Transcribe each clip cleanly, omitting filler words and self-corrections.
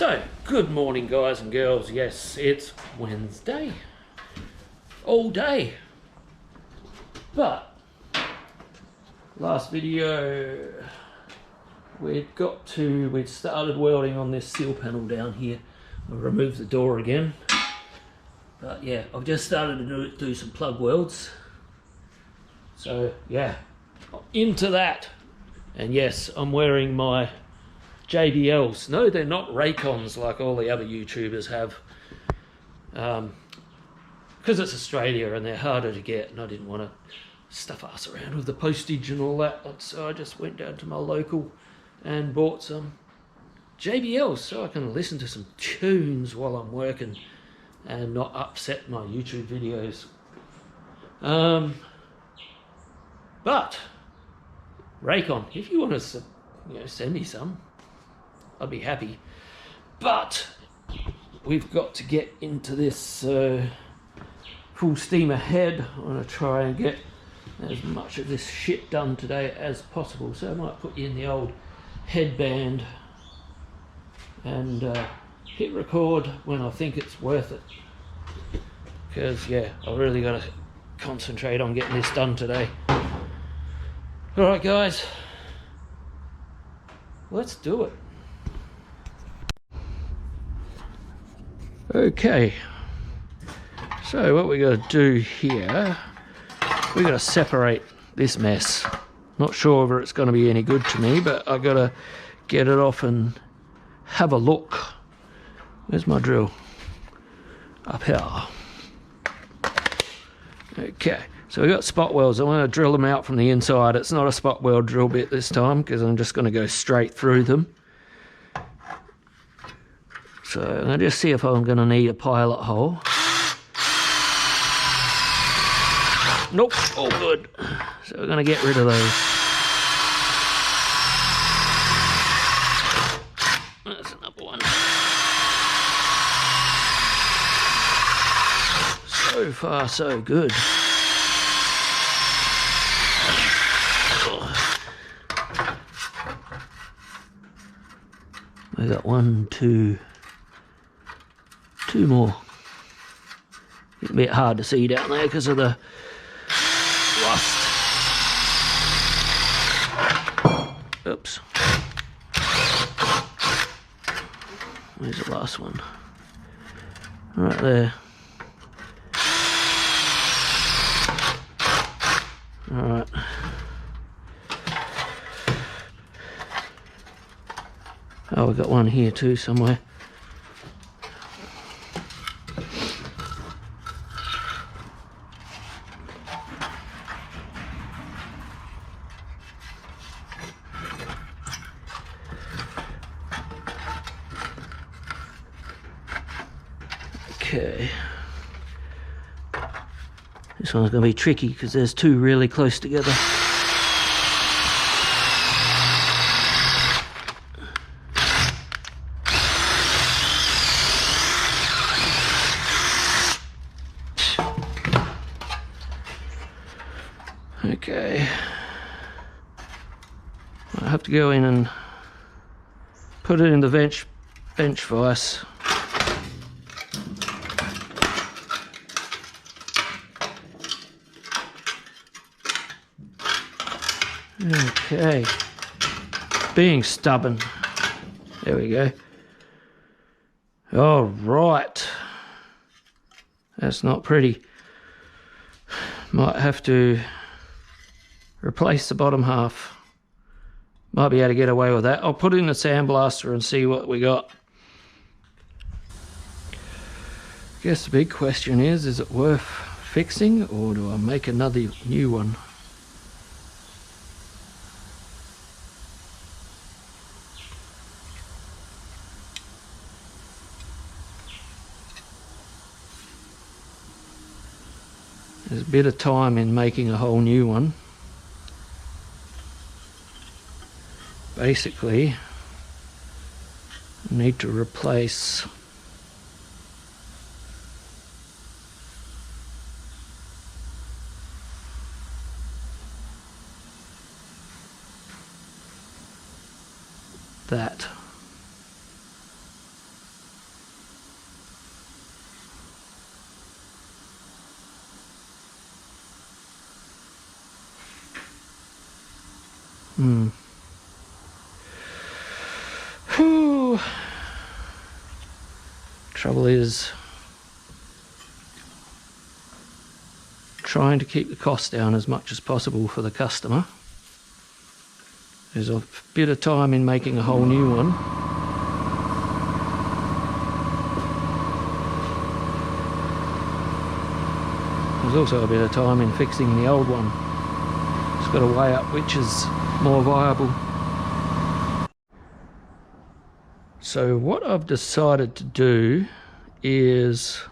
So, good morning guys and girls. Yes, it's Wednesday. All day. But, last video, we'd started welding on this seal panel down here. I removed the door again. But yeah, I've just started to do some plug welds. So yeah, into that. And yes, I'm wearing my JBLs. No, they're not Raycons like all the other YouTubers have. Because it's Australia and they're harder to get, and I didn't want to stuff ass around with the postage and all that. So I just went down to my local and bought some JBLs so I can listen to some tunes while I'm working and not upset my YouTube videos. But Raycon, if you want to, send me some, I'd be happy. But we've got to get into this full steam ahead. I want to try and get as much of this shit done today as possible. So I might put you in the old headband and hit record when I think it's worth it. Because yeah, I've really got to concentrate on getting this done today. Alright guys, let's do it. Okay, so what we got to do here, we got to separate this mess. Not sure whether it's going to be any good to me, but I got to get it off and have a look. Where's my drill? Up here. Okay, so we got spot welds. I want to drill them out from the inside. It's not a spot weld drill bit this time because I'm just going to go straight through them. So I'm going to just see if I'm going to need a pilot hole. Nope, all good. So we're going to get rid of those. That's another one. So far, so good. I got two more. It's a bit hard to see down there because of the rust. Oops. Where's the last one? Right there. Alright. Oh, we've got one here too somewhere. Okay. This one's going to be tricky because there's two really close together. Okay, I have to go in and put it in the bench vise. Okay, being stubborn. There we go. All right, that's not pretty. Might have to replace the bottom half. Might be able to get away with that. I'll put it in the sandblaster and see what we got. Guess the big question is it worth fixing or do I make another new one? There's a bit of time in making a whole new one. Basically, I need to replace that. Whew. Trouble is trying to keep the cost down as much as possible for the customer. There's a bit of time in making a whole new one. There's also a bit of time in fixing the old one. Just got to weigh up which is more viable. So what I've decided to do is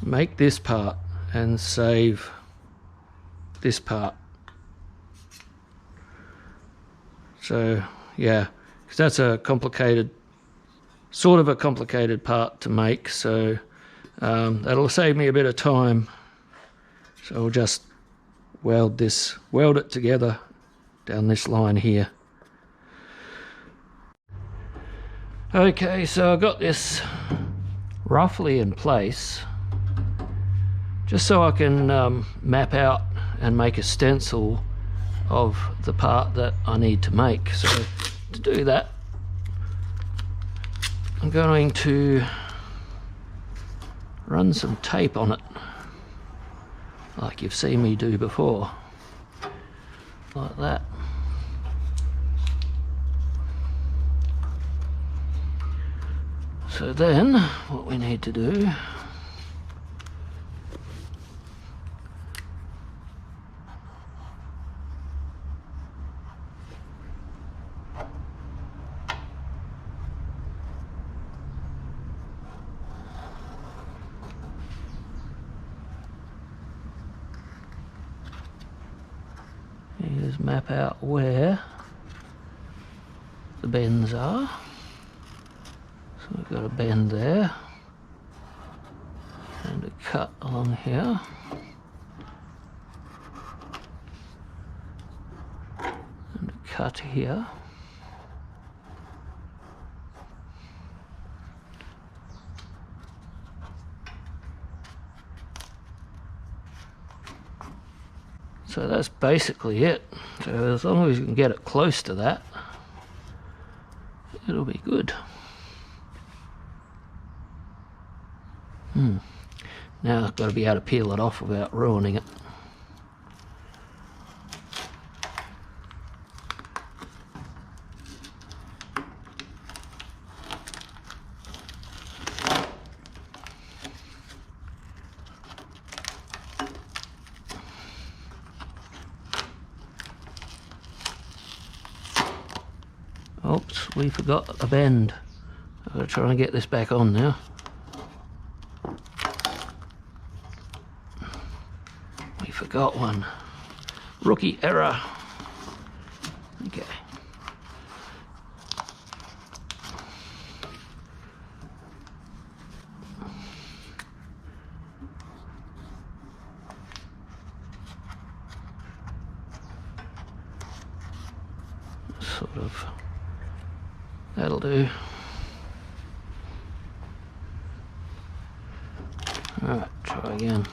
make this part and save this part. So yeah, because that's a complicated, sort of a complicated part to make, so that'll save me a bit of time. So I'll just weld it together down this line here. Okay, so I've got this roughly in place, just so I can map out and make a stencil of the part that I need to make. So to do that, I'm going to run some tape on it, like you've seen me do before, like that. So then what we need to do is map out where the bends are. So we've got a bend there and a cut along here, and a cut here. So that's basically it. So as long as you can get it close to that, it'll be good. Now I've got to be able to peel it off without ruining it. Oops, we forgot a bend. I've got to try and get this back on now. We forgot one. Rookie error. Okay. Sort of. That'll do. Alright, try again.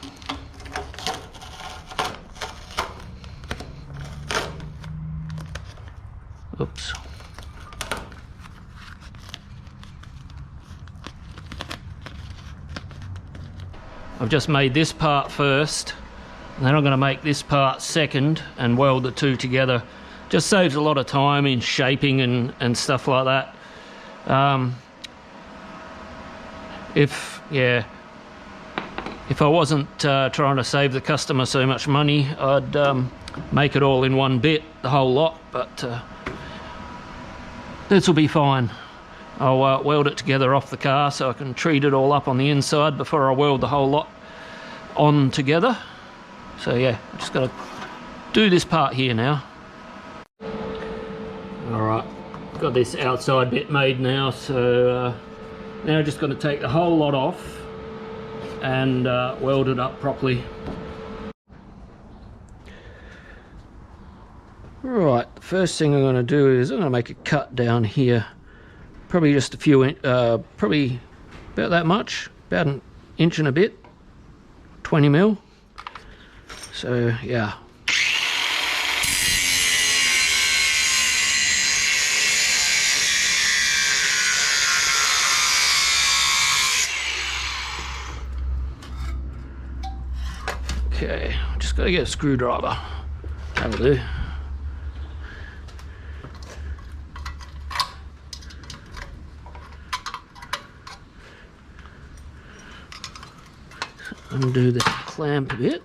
Oops. I've just made this part first, and then I'm going to make this part second and weld the two together. Just saves a lot of time in shaping and stuff like that. If I wasn't trying to save the customer so much money, I'd make it all in one bit, the whole lot, but this will be fine. I'll weld it together off the car so I can treat it all up on the inside before I weld the whole lot on together. So yeah, I've just got to do this part here now. Alright, got this outside bit made now, so now I'm just going to take the whole lot off and weld it up properly. Right, the first thing I'm going to do is I'm going to make a cut down here, probably just a few, probably about that much, about an inch and a bit, 20 mil. So yeah. Okay, just got to get a screwdriver. That'll do. Undo the clamp a bit.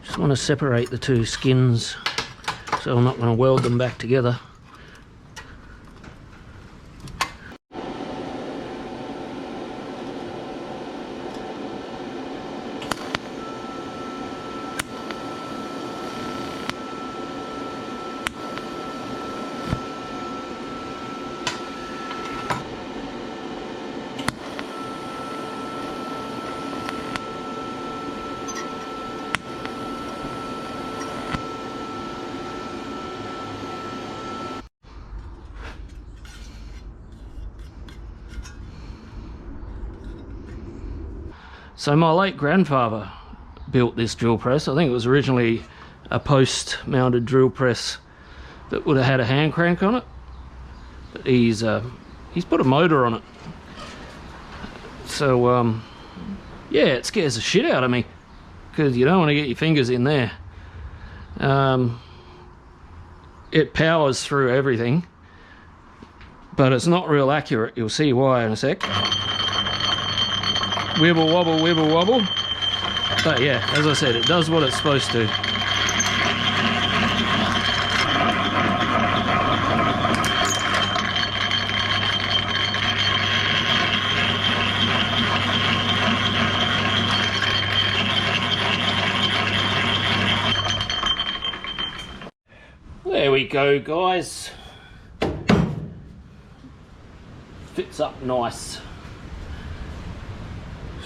Just want to separate the two skins, so I'm not going to weld them back together. So my late grandfather built this drill press. I think it was originally a post-mounted drill press that would have had a hand crank on it, but he's put a motor on it. So yeah, it scares the shit out of me because you don't want to get your fingers in there. It powers through everything, but it's not real accurate. You'll see why in a sec. Wibble wobble, wibble wobble. But yeah, as I said, it does what it's supposed to. There we go, guys. Fits up nice.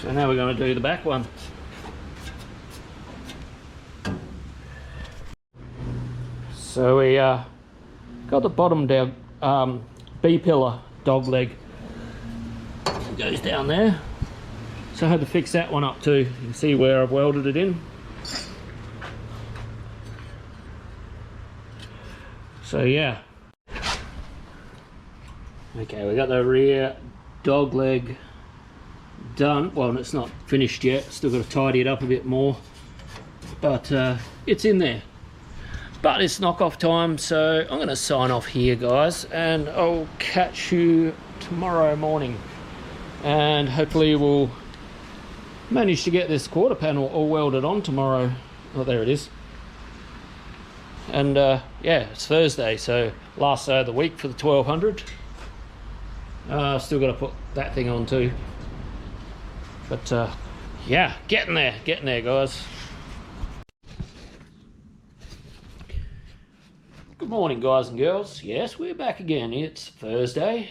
So now we're going to do the back one. So we got the bottom down, B-pillar dog leg. It goes down there. So I had to fix that one up too. You can see where I've welded it in. So yeah. Okay, we got the rear dog leg done. Well, it's not finished yet, still got to tidy it up a bit more, but it's in there. But it's knock-off time, so I'm going to sign off here, guys, and I'll catch you tomorrow morning, and hopefully we'll manage to get this quarter panel all welded on tomorrow. Oh, there it is. And yeah, it's Thursday, so last day of the week for the 1200. Still got to put that thing on too. But yeah, getting there, guys. Good morning, guys and girls. Yes, we're back again. It's Thursday.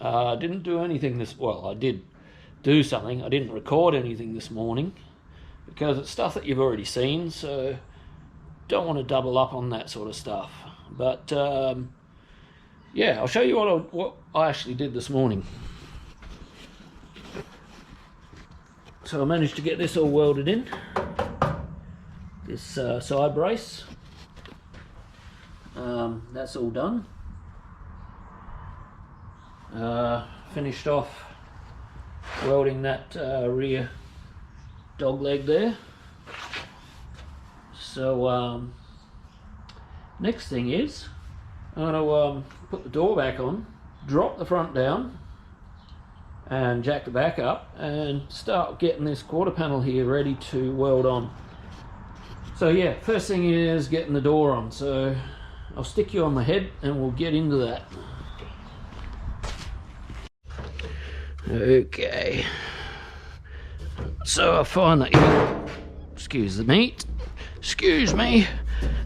I didn't do anything this... Well, I did do something. I didn't record anything this morning because it's stuff that you've already seen, so don't want to double up on that sort of stuff. But yeah, I'll show you what I actually did this morning. So I managed to get this all welded in, this side brace. That's all done. Finished off welding that rear dog leg there. So next thing is I'm going to put the door back on, drop the front down and jack the back up and start getting this quarter panel here ready to weld on. So yeah, first thing is getting the door on. So I'll stick you on the head and we'll get into that. Okay. So I find that excuse me,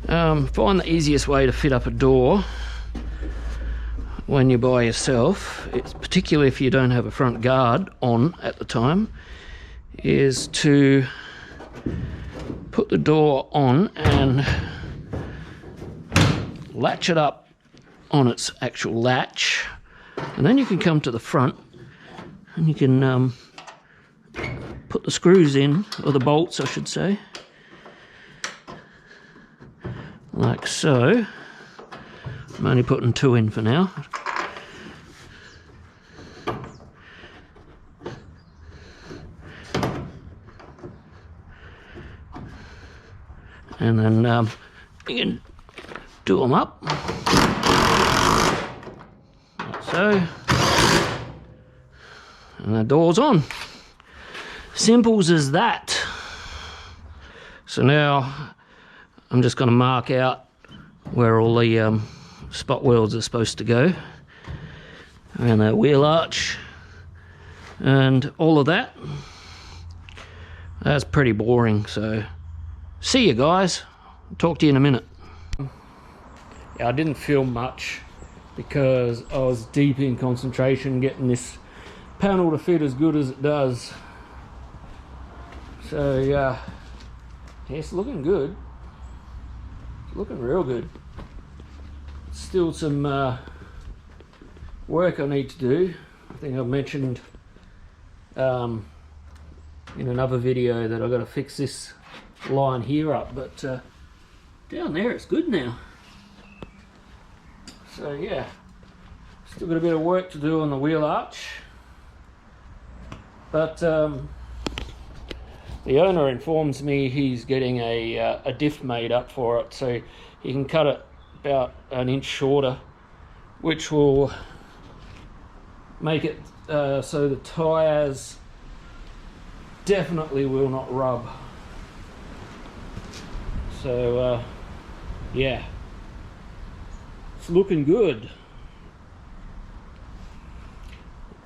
find the easiest way to fit up a door when you're by yourself, it's particularly if you don't have a front guard on at the time, is to put the door on and latch it up on its actual latch, and then you can come to the front and you can put the screws in, or the bolts I should say, like so. I'm only putting 2 in for now. and then you can do them up like so, and the door's on. Simples as that. So now I'm just going to mark out where all the spot welds are supposed to go, around that wheel arch and all of that. That's pretty boring, so see you guys. Talk to you in a minute. Yeah, I didn't film much because I was deep in concentration getting this panel to fit as good as it does. So yeah, it's looking good. It's looking real good. Still some work I need to do. I think I've mentioned in another video that I've got to fix this line here up, but down there it's good now. So yeah, still got a bit of work to do on the wheel arch, but the owner informs me he's getting a diff made up for it, so he can cut it about an inch shorter, which will make it so the tyres definitely will not rub. So yeah, it's looking good.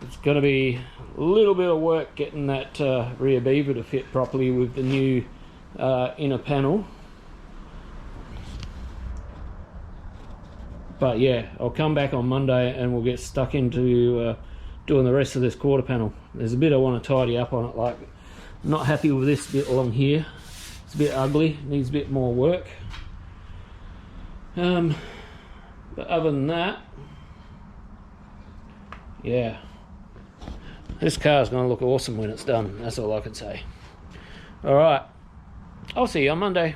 It's going to be a little bit of work getting that rear beaver to fit properly with the new inner panel. But yeah, I'll come back on Monday and we'll get stuck into doing the rest of this quarter panel. There's a bit I want to tidy up on it, like I'm not happy with this bit along here. It's a bit ugly, needs a bit more work. But other than that, yeah, this car's going to look awesome when it's done. That's all I can say. Alright, I'll see you on Monday.